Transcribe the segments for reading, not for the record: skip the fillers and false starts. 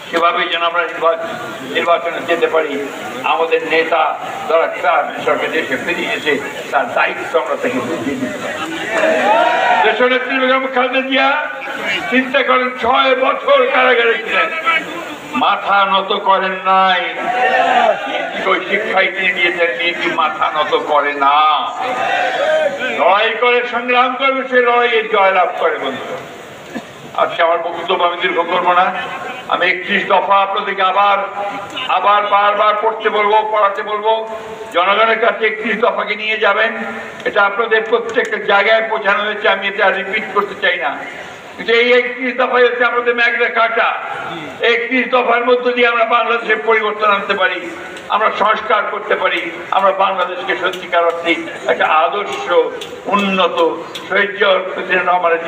সেভাবে যেন আমরা নির্বাচনে যেতে পারি। আমাদের নেতা যারা সরকার দেশে ফিরিয়ে এসে তার দায়িত্ব আমরা তাকে বুঝিয়ে দিতে পারি। দেশনেত্রী বেগম খালেদা জিয়া চিন্তা করেন 6 বছর কারাগারে ছিলেন, মাথা নত করেন নাই। শিক্ষাই তিনি দিয়েছেন, নীতি মাথা নত করে না, লড়াই করে সংগ্রাম করবে, সে লড়াইয়ে জয়লাভ করে। বন্ধু, আজকে আমার বক্তব্য আমি দীর্ঘ করবো না। আমি 31 দফা আপনাদেরকে আবার বারবার পড়তে বলবো, পড়াতে বলবো। জনগণের কাছে 31 দফাকে নিয়ে যাবেন। এটা আপনাদের প্রত্যেকটা জায়গায় পৌঁছানো হয়েছে, আমি এটা রিপিট করতে চাই না। কিন্তু এই 31 দফায় হচ্ছে আমাদের ম্যাগনা কার্টা। 31 দফার মধ্য দিয়ে আমরা বাংলাদেশের পরিবর্তন আনতে পারি, আমরা সংস্কার করতে পারি, আমরা বাংলাদেশকে সত্যিকার অর্থে একটা আদর্শ উন্নত শহীদ প্রেসিডেন্ট রহমানের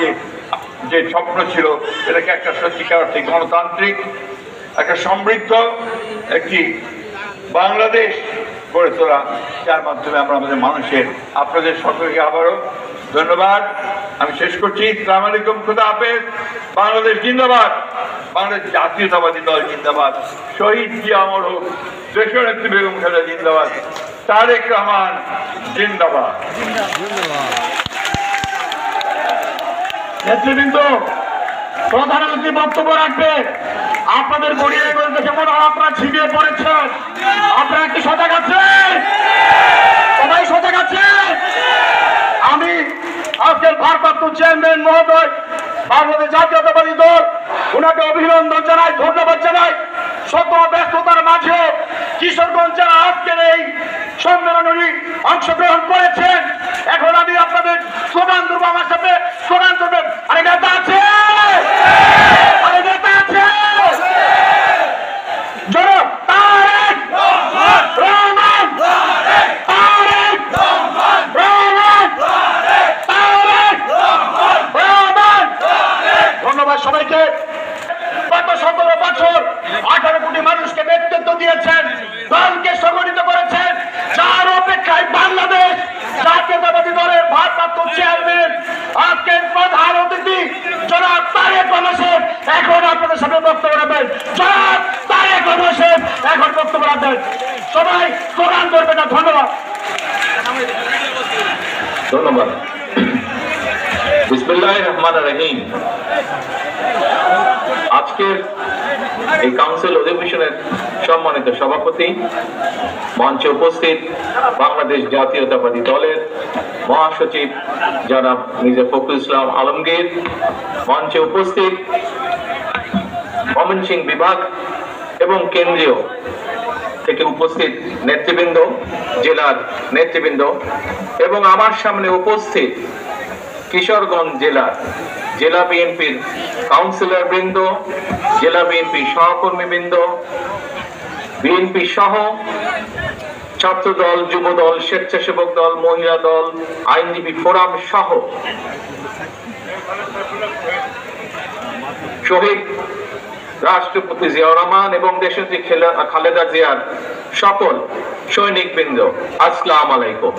যে স্বপ্ন ছিল, এটাকে একটা সত্যিকার অর্থে গণতান্ত্রিক, একটা সমৃদ্ধ একটি বাংলাদেশ গড়ে তোলা, যার মাধ্যমে আমরা আমাদের মানুষের, আপনাদের সকলকে আবারও ধন্যবাদ। আমি শেষ করছি। আসসালামু আলাইকুম, খুদা হাফেজ। বাংলাদেশ জিন্দাবাদ, বাংলাদেশ জাতীয়তাবাদী দল জিন্দাবাদ, শহীদ জিয়া অমর হোক, দেশনেত্রী বেগম খালেদা জিন্দাবাদ, তারেক রহমান জিন্দাবাদ। নেতৃবৃন্দ, প্রধানমন্ত্রী বক্তব্য রাখবে। আপনাদের গড়িয়ে দেখে মনে হয় আপনারা ছিটিয়ে পড়েছেন। আপনারা কি সজাগ আছেন? সবাই সজাগ আছেন? আমি আজকের ভারপ্রাপ্ত চেয়ারম্যান মহোদয়, বাংলাদেশ জাতীয়তাবাদী দল, ওনাকে অভিনন্দন জানাই, ধন্যবাদ জানাই। শত ব্যস্ততার মাঝে কিশোরগঞ্জ যারা আজকের এই সম্মেলনে অংশগ্রহণ করেছেন, এখন আমি আপনাদের স্লোগান দেবো। আমার সাথে স্লোগান করবেন। আরে নেতা আছে, আরে নেতা আছে, জনাব তারেক রহমান, তারেক রহমান, তারেক রহমান। ধন্যবাদ সবাইকে। গত 17 বছর 18 কোটি মানুষকে নেতৃত্ব দিয়েছেন, দলকে সংগঠিত করেছেন, যার অপেক্ষায় বাংলাদেশ জাতীয়তাবাদী দলের ভারপ্রাপ্ত চেয়ারম্যান, আজকের প্রধান অতিথি জনাব তারেক রহমান এখন আপনাদের সামনে বক্তব্য রাখবেন। জনাব তারেক রহমান এখন বক্তব্য রাখবেন। সবাই স্লোগান করবেন না। ধন্যবাদ। ধন্যবাদ। বিসমিল্লাহির রহমানির রহিম। আজকের এই কাউন্সিল অধিবেশনের সম্মানিত সভাপতি, মঞ্চে উপস্থিত বাংলাদেশ জাতীয়তাবাদী দলের মহাসচিব জনাব মির্জা ফখরুল ইসলাম আলমগীর, মঞ্চে উপস্থিত ময়মনসিংহ বিভাগ এবং কেন্দ্রীয় থেকে উপস্থিত নেতৃবৃন্দ, জেলার নেতৃবৃন্দ, এবং আমার সামনে উপস্থিত কিশোরগঞ্জ জেলা বিএনপির কাউন্সিলর বৃন্দ, জেলা বিএনপির সহকর্মী বৃন্দ, বিএনপি সহ ছাত্র দল, যুব দল, স্বেচ্ছাসেবক দল, মহিলা দল, আইনজীবী ফোরাম সহ শহীদ রাষ্ট্রপতি জিয়াউর রহমান এবং দেশনেত্রী খালেদা জিয়ার সকল সৈনিক বৃন্দ, আসসালামু আলাইকুম।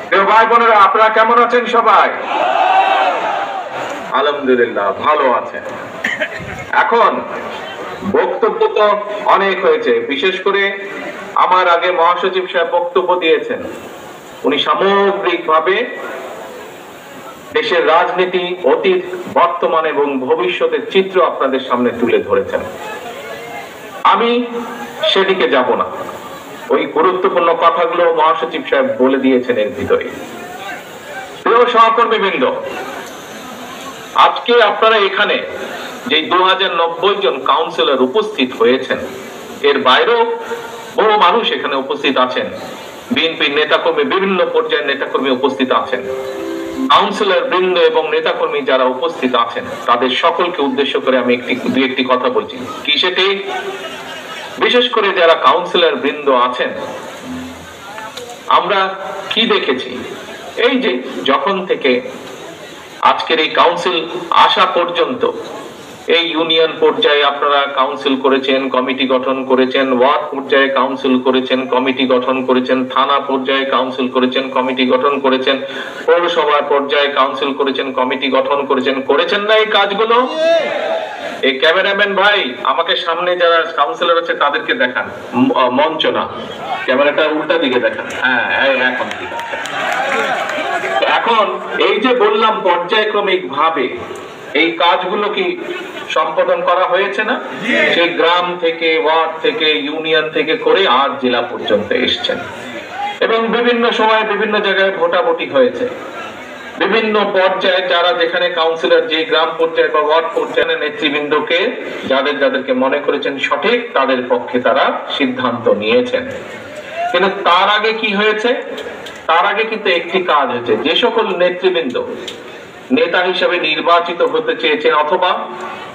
প্রিয় ভাই বোনেরা, আপনারা কেমন আছেন? সবাই আলহামদুলিল্লাহ ভালো আছেন। এখন বক্তব্য তো অনেক হয়েছে, বিশেষ করে আমার আগে মহাসচিব সাহেব বক্তব্য দিয়েছেন। উনি সামগ্রিকভাবে দেশের রাজনীতি, অতীত, বর্তমান এবং ভবিষ্যতের চিত্র আপনাদের সামনে তুলে ধরেছেন। আমি সেদিকে যাব না, ওই গুরুত্বপূর্ণ কথাগুলো মহাসচিব সাহেব বলে দিয়েছেন এর ভিতরে। প্রিয় সহকর্মীবৃন্দ, আজকে আপনারা এখানে যে 2090 জন কাউন্সিলর উপস্থিত হয়েছেন, এর বাইরেও বহু মানুষ এখানে উপস্থিত আছেন। বিএনপির নেতাকর্মী, বিভিন্ন পর্যায়ের নেতাকর্মী উপস্থিত আছেন। কাউন্সিলর বৃন্দ এবং নেতাকর্মী যারা উপস্থিত আছেন, তাদের সকলকে উদ্দেশ্য করে আমি দুই একটি কথা বলছি। কি সেটি? বিশেষ করে যারা কাউন্সিলর বৃন্দ আছেন, আমরা কি দেখেছি, এই যে যখন থেকে আজকের এই কাউন্সিল আসা পর্যন্ত, এই ইউনিয়ন পর্যায়ে আপনারা কাউন্সিল করেছেন, কমিটি গঠন করেছেন, ওয়ার্ড পর্যায়ে কাউন্সিল করেছেন, কমিটি গঠন করেছেন, থানা পর্যায়ে কাউন্সিল করেছেন, কমিটি গঠন করেছেন, পৌরসভা পর্যায়ে কাউন্সিল করেছেন, কমিটি গঠন করেছেন, করেছেন না এই কাজগুলো? এই ক্যামেরাম্যান ভাই আমাকে সামনে যারা কাউন্সিলর আছে তাদেরকে দেখান, মঞ্চ না, ক্যামেরাটা উল্টা দিকে দেখান। হ্যাঁ, এখন ঠিক আছে। এখন এই যে বললাম পর্যায়ক্রমিক ভাবে এই কাজগুলো কি সম্পাদন করা হয়েছে না? সেই গ্রাম থেকে, ওয়ার্ড থেকে, ইউনিয়ন থেকে করে আজ জেলা পর্যন্ত এসছেন এবং বিভিন্ন সময় বিভিন্ন জায়গায় ভোটাভুটি হয়েছে। বিভিন্ন পর্যায়ে যারা যেখানে কাউন্সিলর, যে গ্রাম পর্যায়ে বা ওয়ার্ড পর্যায়ে নেতৃবৃন্দকে যাদেরকে মনে করেছেন সঠিক, তাদের পক্ষে তারা সিদ্ধান্ত নিয়েছেন। কিন্তু তার আগে কি হয়েছে? তার আগে কিন্তু একটি কাজ হয়েছে। যে সকল নেতৃবৃন্দ নেতা হিসেবে নির্বাচিত হতে চেয়েছেন অথবা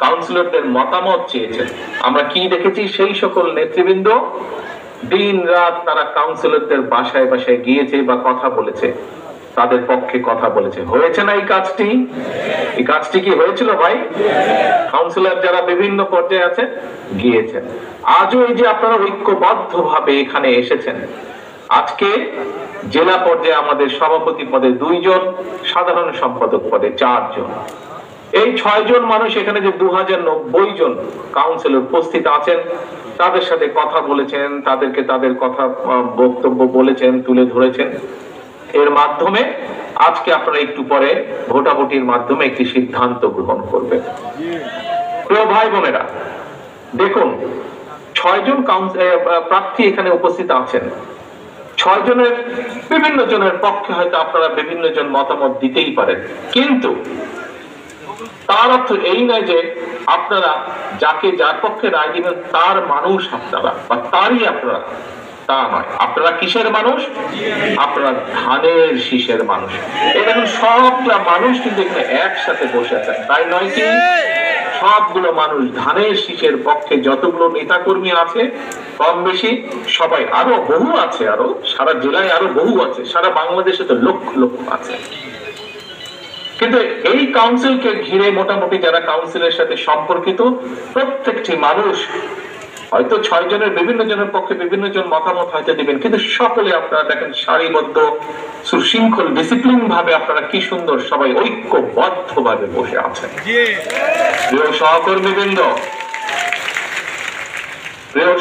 কাউন্সিলরদের মতামত চেয়েছেন, আমরা কি দেখেছি? সেই সকল নেতৃবৃন্দ দিন রাত তারা কাউন্সিলরদের বাসায় বাসায় গিয়েছে বা কথা বলেছে, তাদের পক্ষে কথা বলেছে। হয়েছে না এই কাজটি? এই কাজটি কি হয়েছিল ভাই? কাউন্সিলর যারা বিভিন্ন পর্যায়ে আছে গিয়েছেন। আজও এই যে আপনারা ঐক্যবদ্ধ ভাবে এখানে এসেছেন, আজকে জেলা পর্যায়ে আমাদের সভাপতি পদে 2 জন, সাধারণ সম্পাদক পদে 4 জন, এই 6 জন মানুষ এখানে যে 2090 জন কাউন্সিলর উপস্থিত আছেন, তাদের সাথে কথা বলেছেন, তাদেরকে তাদের কথা বক্তব্য বলেছেন, তুলে ধরেছেন। এর মাধ্যমে আজকে আপনারা একটু পরে ভোটাভুটির মাধ্যমে একটি সিদ্ধান্ত গ্রহণ করবেন। প্রিয় ভাই বোনেরা, দেখুন 6 জন প্রার্থী এখানে উপস্থিত আছেন। 6 জনের বিভিন্ন জনের পক্ষে হয়তো আপনারা বিভিন্ন জন মতামত দিতেই পারেন, কিন্তু তার অর্থ এই নয় যে আপনারা যাকে যার পক্ষে রায় দিবেন তার মানুষ আপনারা বা তারই আপনারা, তা নয়। আপনারা কিসের মানুষ? আপনারা ধানের শীষের মানুষ। এই দেখুন সবগুলা মানুষ কিন্তু এখানে একসাথে বসে আছেন, তাই নয় কি? সবগুলো মানুষ ধানের শীষের পক্ষে, যতগুলো নেতাকর্মী আছে কম বেশি সবাই, আরো বহু আছে, আরো সারা জেলায় আরো বহু আছে, সারা বাংলাদেশে তো লক্ষ লক্ষ আছে। কিন্তু এই কাউন্সিলকে ঘিরে মোটামুটি যারা কাউন্সিলের সাথে সম্পর্কিত প্রত্যেকটি মানুষ হয়তো 6 জনের বিভিন্ন জনের পক্ষে বিভিন্ন জন মতামত হয়তো দিবেন, কিন্তু সকলে আপনারা দেখেন সারিবদ্ধ সুশৃঙ্খল ডিসিপ্লিন ভাবে আপনারা কি সুন্দর সবাই ঐক্যবদ্ধ ভাবে বসে আছেন। প্রিয়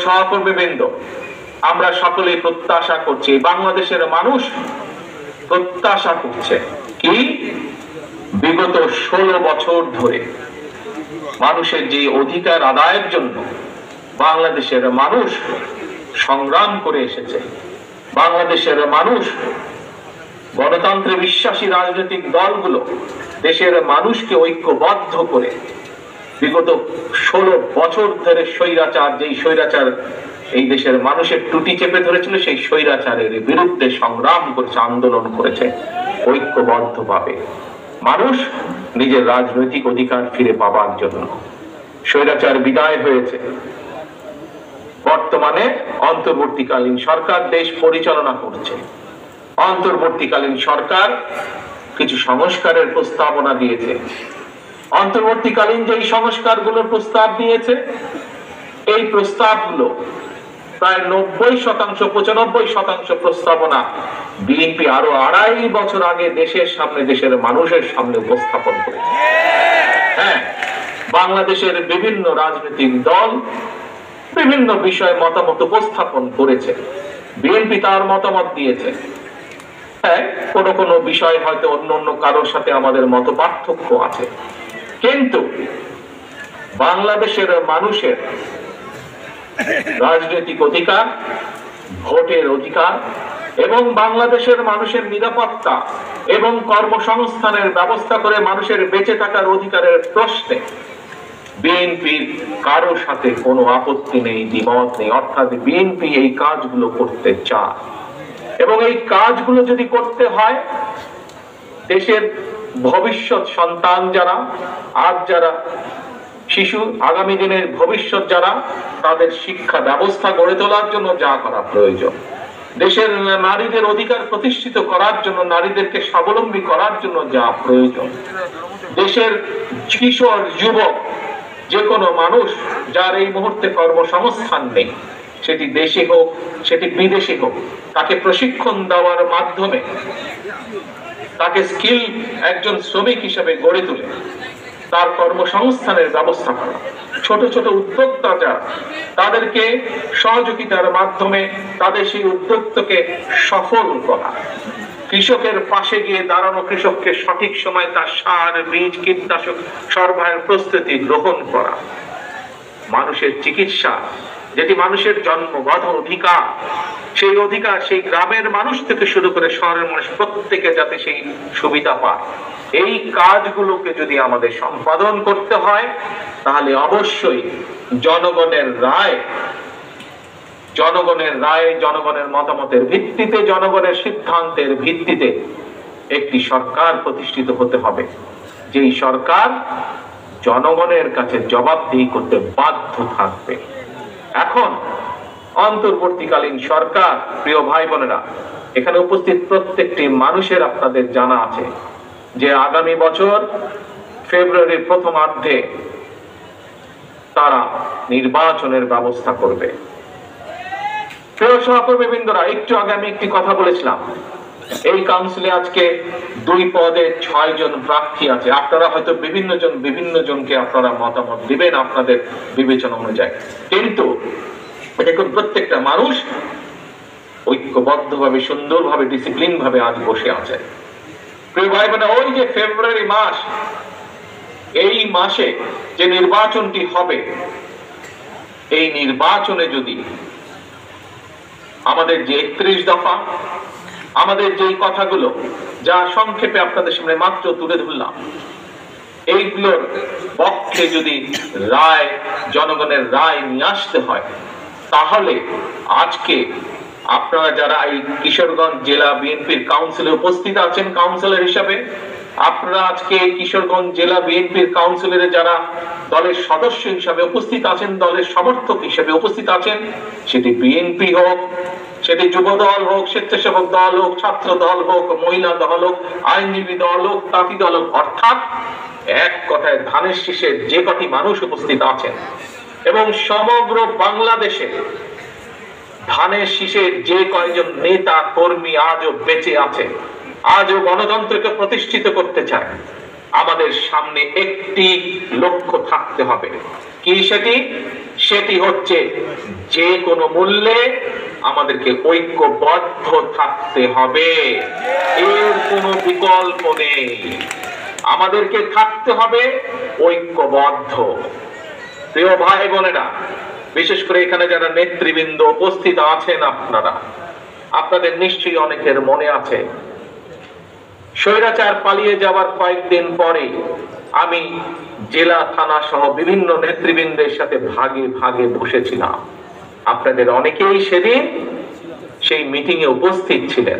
সহকর্মীবৃন্দ, আমরা সকলেই প্রত্যাশা করছি, বাংলাদেশের মানুষ প্রত্যাশা করছে কি? বিগত 16 বছর ধরে মানুষের যে অধিকার আদায়ের জন্য বাংলাদেশের মানুষ সংগ্রাম করে এসেছে, বাংলাদেশের মানুষ গণতন্ত্রে বিশ্বাসী রাজনৈতিক দলগুলো দেশের মানুষকে ঐক্যবদ্ধ করে বিগত 16 বছর ধরে স্বৈরাচার, যেই স্বৈরাচার এই দেশের মানুষের টুটি চেপে ধরেছিল, সেই স্বৈরাচারের বিরুদ্ধে সংগ্রাম করেছে, আন্দোলন করেছে ঐক্যবদ্ধভাবে। মানুষ নিজের রাজনৈতিক অধিকার ফিরে পাবার জন্য স্বৈরাচার বিদায় হয়েছে। বর্তমানে অন্তর্বর্তীকালীন সরকার দেশ পরিচালনা করছে। অন্তর্বর্তীকালীন সরকার কিছু সংস্কারের প্রস্তাবনা দিয়েছে। অন্তর্বর্তীকালীন যেই সংস্কারগুলোর প্রস্তাব দিয়েছে, এই প্রস্তাবগুলো প্রায় 90%, 95% প্রস্তাবনা বিএনপি আরো 2.5 বছর আগে দেশের সামনে, দেশের মানুষের সামনে উপস্থাপন করেছে। হ্যাঁ, বাংলাদেশের বিভিন্ন রাজনৈতিক দল বিভিন্ন বিষয়ে মতামত উপস্থাপন করেছে, বিএনপি তার মতামত দিয়েছে। হ্যাঁ, কোনো বিষয় হয়তো অন্য কারোর সাথে আমাদের মত পার্থক্য আছে, কিন্তু বাংলাদেশের মানুষের রাজনৈতিক অধিকার, ভোটের অধিকার এবং বাংলাদেশের মানুষের নিরাপত্তা এবং কর্মসংস্থানের ব্যবস্থা করে মানুষের বেঁচে থাকার অধিকারের প্রশ্নে বিএনপির কারোর সাথে কোনো আপত্তি নেই, দ্বিমত নেই। অর্থাৎ বিএনপি এই কাজগুলো করতে চায় এবং এই কাজগুলো যদি করতে হয়, দেশের ভবিষ্যৎ সন্তান যারা, আজ যারা শিশু, আগামী দিনের ভবিষ্যৎ যারা, তাদের শিক্ষা ব্যবস্থা গড়ে তোলার জন্য যা করা প্রয়োজন, দেশের নারীদের অধিকার প্রতিষ্ঠিত করার জন্য, নারীদেরকে স্বাবলম্বী করার জন্য যা প্রয়োজন, দেশের কিশোর, যুবক, যে কোনো মানুষ যার এই মুহূর্তে কর্মসংস্থান নেই, সেটি দেশে হোক সেটি বিদেশে হোক, তাকে প্রশিক্ষণ দেওয়ার মাধ্যমে তাকে স্কিল একজন শ্রমিক হিসেবে গড়ে তুলে তার কর্মসংস্থানের ব্যবস্থা করা, ছোট ছোট উদ্যোক্তা যারা তাদেরকে সহযোগিতার মাধ্যমে তাদের সেই উদ্যোক্তাকে সফল করা, কৃষকের পাশে গিয়ে দাঁড়ানো, কৃষককে সঠিক সময় তার সার, বীজ, কীটনাশক সরবরাহের প্রস্তুতি গ্রহণ করা, মানুষের চিকিৎসা যেটি মানুষের জন্মগত অধিকার, সেই অধিকার সেই গ্রামের মানুষ থেকে শুরু করে শহরের মানুষ প্রত্যেকে যাতে সেই সুবিধা পায়, এই কাজগুলোকে যদি আমাদের সম্পাদন করতে হয় তাহলে অবশ্যই জনগণের রায়, জনগণের মতামতের ভিত্তিতে, জনগণের সিদ্ধান্তের ভিত্তিতে একটি সরকার প্রতিষ্ঠিত হতে হবে, যেই সরকার জনগণের কাছে জবাবদিহি করতে বাধ্য থাকবে। এখন অন্তর্বর্তীকালীন সরকার, প্রিয় ভাই বোনেরা, এখানে উপস্থিত প্রত্যেকটি মানুষের আপনাদের জানা আছে যে আগামী বছর ফেব্রুয়ারির প্রথমার্ধে তারা নির্বাচনের ব্যবস্থা করবে। প্রিয় সহকর্মীবৃন্দরা, একটু আগে আমি একটি কথা বলেছিলাম, এই কাউন্সিলে আজকে 2 পদে 6 জন প্রার্থী আছে। আপনারা হয়তো বিভিন্ন জনকে আপনারা মতামত দিবেন আপনাদের বিবেচনা অনুযায়ী, কিন্তু দেখুন প্রত্যেকটা মানুষ ঐক্যবদ্ধভাবে, সুন্দরভাবে, ডিসিপ্লিন ভাবে আজ বসে আছে। প্রিয় ভাই বোনেরা, ওই যে ফেব্রুয়ারি মাস, এই মাসে যে নির্বাচনটি হবে, এই নির্বাচনে যদি আমাদের যে 31 দফা, আমাদের যে কথাগুলো যা সংক্ষেপে আপনাদের সামনে মাত্র তুলে ধরলাম, এইগুলোর পক্ষে যদি রায়, জনগণের রায় নিয়ে আসতে হয়, তাহলে আজকে আপনারা যারা এই কিশোরগঞ্জ জেলা বিএনপির কাউন্সিলে উপস্থিত আছেন কাউন্সিলর হিসাবে, আপনারা আজকে কিশোরগঞ্জ জেলা বিএনপির কাউন্সিলরে যারা দলের সদস্য হিসাবে উপস্থিত আছেন, দলের সমর্থক হিসেবে উপস্থিত আছেন, সেটি বিএনপি হোক, সেটি যুব দল হোক, স্বেচ্ছাসেবক দল হোক, ছাত্র দল হোক, মহিলা দল হোক, আইনজীবী দল হোক, তাঁতি দল হোক, অর্থাৎ এক কথায় ধানের শীষে যে কটি মানুষ উপস্থিত আছেন এবং সমগ্র বাংলাদেশে ধানের শীষের যে কয়েকজন নেতা কর্মী আজও বেঁচে আছে, আজও গণতন্ত্রকে প্রতিষ্ঠিত করতে চায়, আমাদের সামনে একটি লক্ষ্য থাকতে হবে। কি সেটি? সেটি হচ্ছে যে কোনো মূল্যে আমাদেরকে ঐক্যবদ্ধ থাকতে হবে, এর কোনো বিকল্প নেই। আমাদেরকে থাকতে হবে ঐক্যবদ্ধ। প্রিয় ভাই বোনেরা, বিশেষ করে এখানে যারা নেতৃবৃন্দ উপস্থিত আছেন, আপনাদের নিশ্চয়ই অনেকের মনে আছে স্বৈরাচার পালিয়ে যাওয়ার কয়েকদিন পরে আমি জেলা, থানা সহ বিভিন্ন নেতৃবৃন্দের সাথে ভাগে ভাগে বসেছিলাম। আপনাদের অনেকেই সেদিন সেই মিটিং এ উপস্থিত ছিলেন।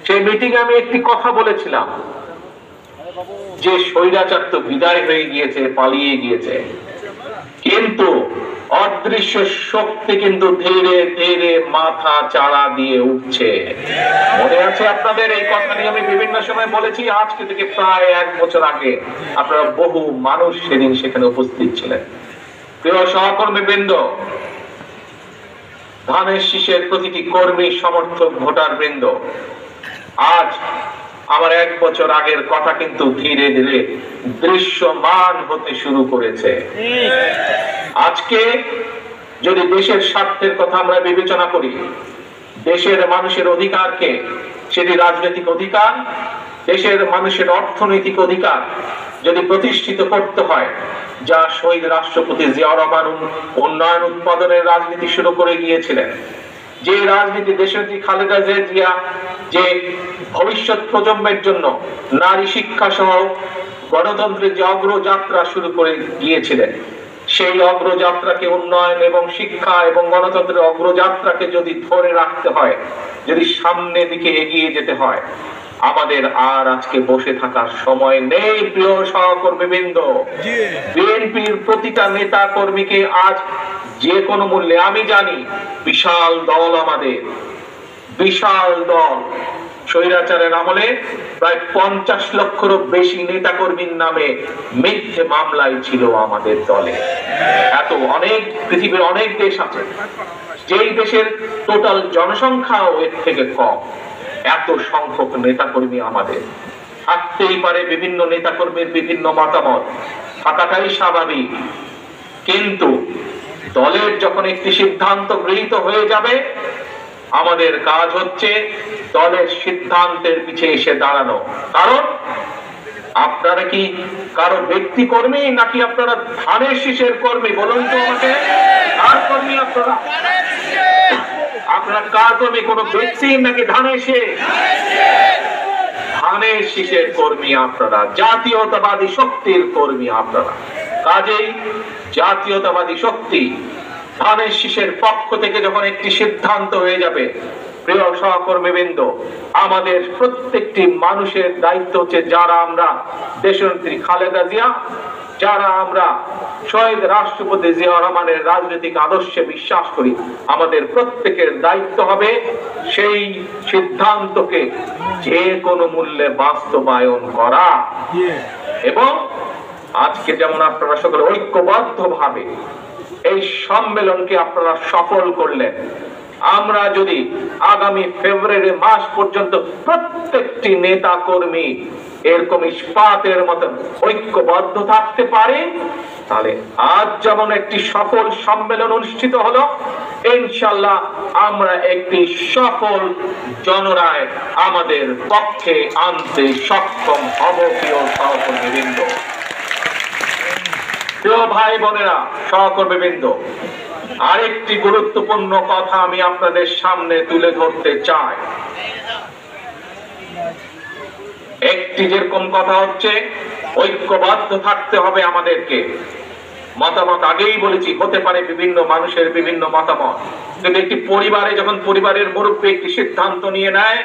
সেই মিটিং এ আমি একটি কথা বলেছিলাম যে স্বৈরাচার তো বিদায় হয়ে গিয়েছে, পালিয়ে গিয়েছে, কিন্তু অদৃশ্য শক্তি কিন্তু ধীরে ধীরে মাথা চাড়া দিয়ে উঠছে। মনে আছে আপনাদের? এই কথা নিয়ে আমি বিভিন্ন সময় বলেছি। আজকে থেকে প্রায় 1 বছর আগে আপনারা বহু মানুষ সেদিন সেখানে উপস্থিত ছিলেন। প্রিয় সহকর্মীবৃন্দ, ধানের শীষের প্রতিটি কর্মী, সমর্থক, ভোটার বৃন্দ, আজ আমার 1 বছর আগের কথা কিন্তু ধীরে ধীরে দৃশ্যমান হতে শুরু করেছে। আজকে যদি দেশের স্বার্থের কথা আমরা বিবেচনা করি, দেশের মানুষের অধিকারকে, সেটি রাজনৈতিক অধিকার, দেশের মানুষের অর্থনৈতিক অধিকার যদি প্রতিষ্ঠিত করতে হয়, যা শহীদ রাষ্ট্রপতি জিয়াউর রহমান উন্নয়ন উৎপাদনের রাজনীতি শুরু করে গিয়েছিলেন, যে রাজনীতি দেশনেত্রী খালেদা জিয়া যে ভবিষ্যৎ প্রজন্মের জন্য নারী শিক্ষা সহ গণতন্ত্রের যে অগ্রযাত্রা শুরু করে গিয়েছিলেন, সেই অগ্রযাত্রাকে, উন্নয়ন এবং শিক্ষা এবং গণতন্ত্রের অগ্রযাত্রাকে যদি ধরে রাখতে হয়, যদি সামনের দিকে এগিয়ে যেতে হয়, আমাদের আর আজকে বসে থাকার সময় নেই। প্রিয় সহকর্মীবৃন্দ, বিএনপির প্রতিটা নেতা কর্মীকে আজ যে কোনো মূল্যে, আমি জানি বিশাল দল, আমাদের বিশাল দল, স্বৈরাচারের আমলে প্রায় 50 লক্ষেরও বেশি নেতা কর্মীর নামে মিথ্যে মামলায় ছিল আমাদের দলে। এত অনেক, পৃথিবীর অনেক দেশ আছে যেই দেশের টোটাল জনসংখ্যাও এর থেকে কম, এত সংখ্যক নেতা কর্মী আমাদের। থাকতেই পারে বিভিন্ন নেতাকর্মীর বিভিন্ন মতামত, থাকাটাই স্বাভাবিক। কিন্তু দলের যখন একটি সিদ্ধান্ত গৃহীত হয়ে যাবে, আমাদের কাজ হচ্ছে দলের সিদ্ধান্তের পিছে এসে দাঁড়ানো। কারণ আপনারা কি কারো ব্যক্তি কর্মী নাকি আপনারা ধানের শীষের কর্মী? বলুন তো আমাকে, কার কর্মী আপনারা? আপনারা কার কর্মী? কোন ব্যক্তি নাকি ধানের শীষ? ধানের শীষের কর্মী আপনারা, জাতীয়তাবাদী শক্তির কর্মী আপনারা। কাজেই জাতীয়তাবাদী শক্তি ধানের শীষের পক্ষ থেকে যখন একটি সিদ্ধান্ত হয়ে যাবে, প্রিয় সহকর্মীবৃন্দ, আমাদের প্রত্যেকটি মানুষের দায়িত্ব হচ্ছে, যারা আমরা দেশনেত্রী খালেদা জিয়া, যারা আমরা শহীদ রাষ্ট্রপতি জিয়াউর রহমানের রাজনৈতিক আদর্শে বিশ্বাস করি, আমাদের প্রত্যেকের দায়িত্ব হবে সেই সিদ্ধান্তকে যে কোনো মূল্যে বাস্তবায়ন করা। এবং আজকে যেমন আপনারা সকলে ঐক্যবদ্ধভাবে এই সম্মেলনকে আপনারা সফল করলেন, আমরা যদি আগামী ফেব্রুয়ারি মাস পর্যন্ত প্রত্যেকটি নেতা কর্মী এরকম ইস্পাতের মতন ঐক্যবদ্ধ থাকতে পারে, তাহলে আজ যেমন একটি সফল সম্মেলন অনুষ্ঠিত হলো, ইনশাআল্লাহ আমরা একটি সফল জনরায় আমাদের পক্ষে আনতে সক্ষম হব। প্রিয় সহকর্মীবৃন্দ, প্রিয় ভাই বোনেরা, সহকর্মীবৃন্দ, আরেকটি গুরুত্বপূর্ণ কথা আমি আপনাদের সামনে তুলে ধরতে চাই। একটি যেরকম কথা হচ্ছে ঐক্যবদ্ধ থাকতে হবে আমাদেরকে। মতামত আগেই বলেছি, হতে পারে বিভিন্ন মানুষের বিভিন্ন মতামত, কিন্তু একটি পরিবারে যখন পরিবারের মুরব্বী একটি সিদ্ধান্ত নিয়ে নেয়,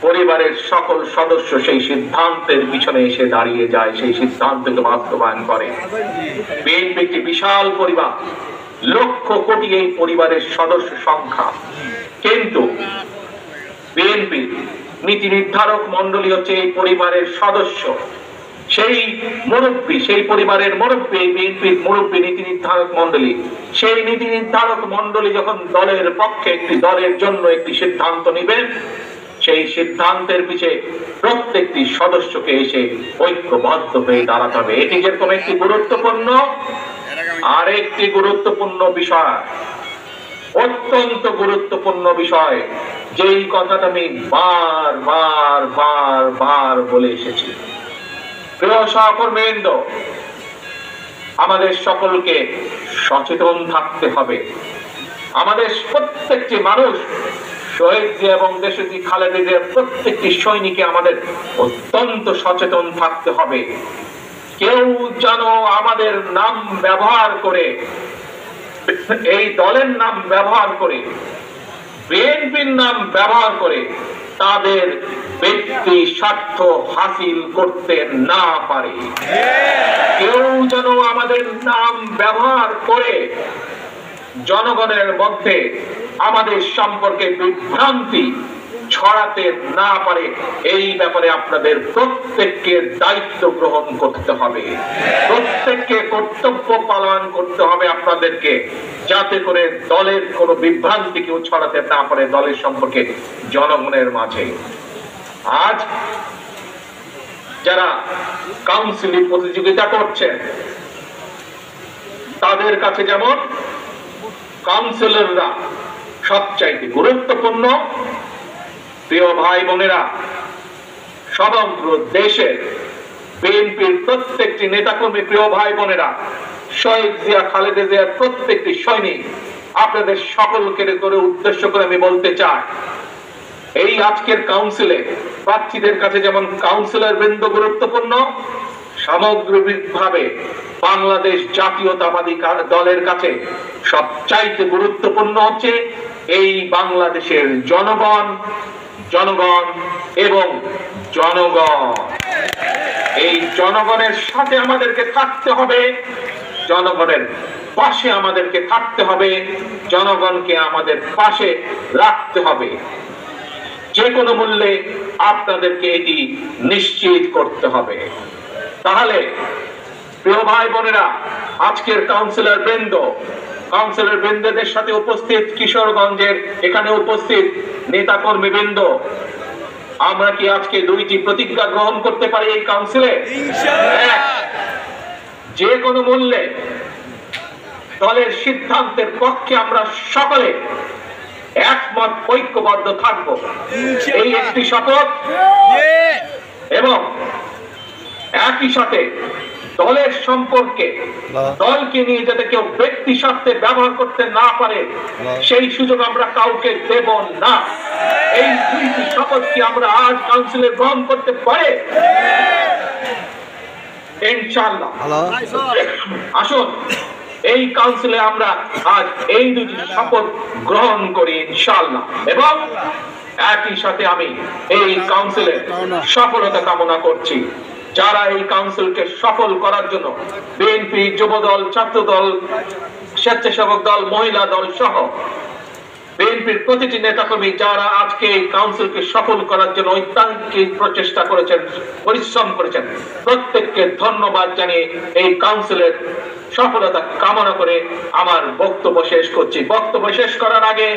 পরিবারের সকল সদস্য সেই সিদ্ধান্তের পিছনে এসে দাঁড়িয়ে যায়, সেই সিদ্ধান্তকে বাস্তবায়ন করে। বিএনপি একটি বিশাল পরিবার, লক্ষ কোটি এই পরিবারের সদস্য সংখ্যা, কিন্তু বিএনপি নীতি নির্ধারক মন্ডলী হচ্ছে এই পরিবারের সদস্য, সেই মুরব্বী, সেই পরিবারের মুরব্বী, বিএনপির মুরব্বী নীতি নির্ধারক মন্ডলী। সেই নীতি নির্ধারক মন্ডলী যখন দলের পক্ষে একটি দলের জন্য একটি সিদ্ধান্ত নেবেন, সেই সিদ্ধান্তের পিছে প্রত্যেকটি সদস্যকে এসে ঐক্যবদ্ধ হয়ে দাঁড়াতে হবে। এটি যেরকম একটি গুরুত্বপূর্ণ, আরেকটি গুরুত্বপূর্ণ বিষয়, অত্যন্ত গুরুত্বপূর্ণ বিষয়, যেই কথাটা আমি বার বার বার বার বলে এসেছি। প্রিয় সহকর্মীবৃন্দ, আমাদের সকলকে সচেতন থাকতে হবে। আমাদের প্রত্যেকটি মানুষ, শহীদ জিয়া এবং দেশনেত্রী খালেদা জিয়ার প্রত্যেকটি সৈনিককে আমাদের অত্যন্ত সচেতন থাকতে হবে। কেউ যেন আমাদের নাম ব্যবহার করে, এই দলের নাম ব্যবহার করে, বিএনপির নাম ব্যবহার করে তাদের ব্যক্তি স্বার্থ হাসিল করতে না পারে। কেউ যেন আমাদের নাম ব্যবহার করে জনগণের মধ্যে আমাদের সম্পর্কে বিভ্রান্তি ছড়াতে না পারে, এই ব্যাপারে আপনাদের প্রত্যেককে দায়িত্ব গ্রহণ করতে হবে, প্রত্যেককে কর্তব্য পালন করতে হবে আপনাদেরকে, যাতে করে দলের কোনো বিভ্রান্তি কেউ ছড়াতে না পারে দলের সম্পর্কে জনগণের মাঝে। আজ যারা কাউন্সিলে প্রতিযোগিতা করছেন, তাদের কাছে যেমন কাউন্সিলররা সবচাইতে গুরুত্বপূর্ণ, প্রিয় ভাই বোনেরা, সমগ্র দেশের বিএনপির প্রত্যেকটি নেতাকর্মী, প্রিয় ভাই বোনেরা, শহীদ জিয়া খালেদা জিয়ার প্রত্যেকটি সৈনিক, আপনাদের সকলকে করে উদ্দেশ্য করে আমি বলতে চাই, এই আজকের কাউন্সিলে প্রার্থীদের কাছে যেমন কাউন্সিলর বৃন্দ গুরুত্বপূর্ণ, সামগ্রিকভাবে বাংলাদেশ জাতীয়তাবাদী দলের কাছে সবচাইতে গুরুত্বপূর্ণ হচ্ছে এই বাংলাদেশের জনগণ, জনগণ এবং জনগণ। এই জনগণের সাথে আমাদেরকে থাকতে হবে, জনগণের পাশে আমাদেরকে থাকতে হবে, জনগণকে আমাদের পাশে রাখতে হবে। যে কোনো মূল্যে আপনাদেরকে এটি নিশ্চিত করতে হবে। তাহলে প্রিয় ভাই বোনেরা, আজকের কাউন্সিলর বৃন্দদের সাথে উপস্থিত কিশোরগঞ্জের এখানে উপস্থিত নেতাকর্মী বৃন্দ, আমরা কি আজকে দুইটি প্রতিজ্ঞা গ্রহণ করতে পারি এই কাউন্সিলে? এক, যে কোনো মূল্যে দলের সিদ্ধান্তের পক্ষে আমরা সকলে একমত ঐক্যবদ্ধ থাকব, এই একটি শপথ। এবং একই সাথে দলের সম্পর্কে, দলকে নিয়ে যাতে কেউ ব্যক্তি স্বার্থে ব্যবহার করতে না পারে সেই সুযোগ আমরা কাউকে দেব না। এই দুইটি শপথ কি আমরা আজ কাউন্সিলে গ্রহণ করতে পারে? ইনশাআল্লাহ। আসুন এই কাউন্সিলে আমরা আজ এই দুটি শপথ গ্রহণ করি ইনশাআল্লাহ। এবং একই সাথে আমি এই কাউন্সিলের সফলতা কামনা করছি। যারা এই কাউন্সিলকে সফল করার জন্য বিএনপি, যুবদল, ছাত্রদল, স্বেচ্ছাসেবক দল, মহিলা দল সহ বিএনপির প্রতিটি নেতাকর্মী যারা আজকে এই কাউন্সিলকে সফল করার জন্য ঐকান্তিক প্রচেষ্টা করেছেন, পরিশ্রম করেছেন, প্রত্যেককে ধন্যবাদ জানিয়ে এই কাউন্সিলের সফলতা কামনা করে আমার বক্তব্য শেষ করছি। বক্তব্য শেষ করার আগে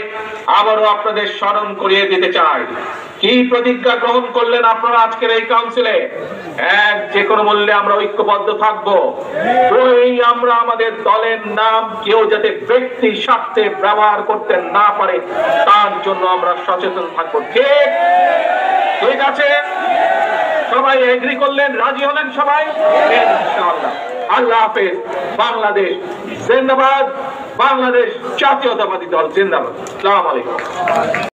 আবারও আপনাদের স্মরণ করিয়ে দিতে চাই, কি প্রতিজ্ঞা গ্রহণ করলেন আপনারা আজকের এই কাউন্সিলে? এক, যে কোনো মূল্যে আমরা ঐক্যবদ্ধ থাকবো। দুই, আমরা আমাদের দলের নাম কেউ যাতে ব্যক্তি স্বার্থে ব্যবহার করতে না পারে তার জন্য আমরা সচেতন থাকবো। ঠিক ঠিক আছে, সবাই এগ্রি করলেন, রাজি হলেন সবাই? ইনশাআল্লাহ। আল্লাহ হাফেজ। বাংলাদেশ জিন্দাবাদ। বাংলাদেশ জাতীয়তাবাদী দল জিন্দাবাদ। আসসালামু আলাইকুম।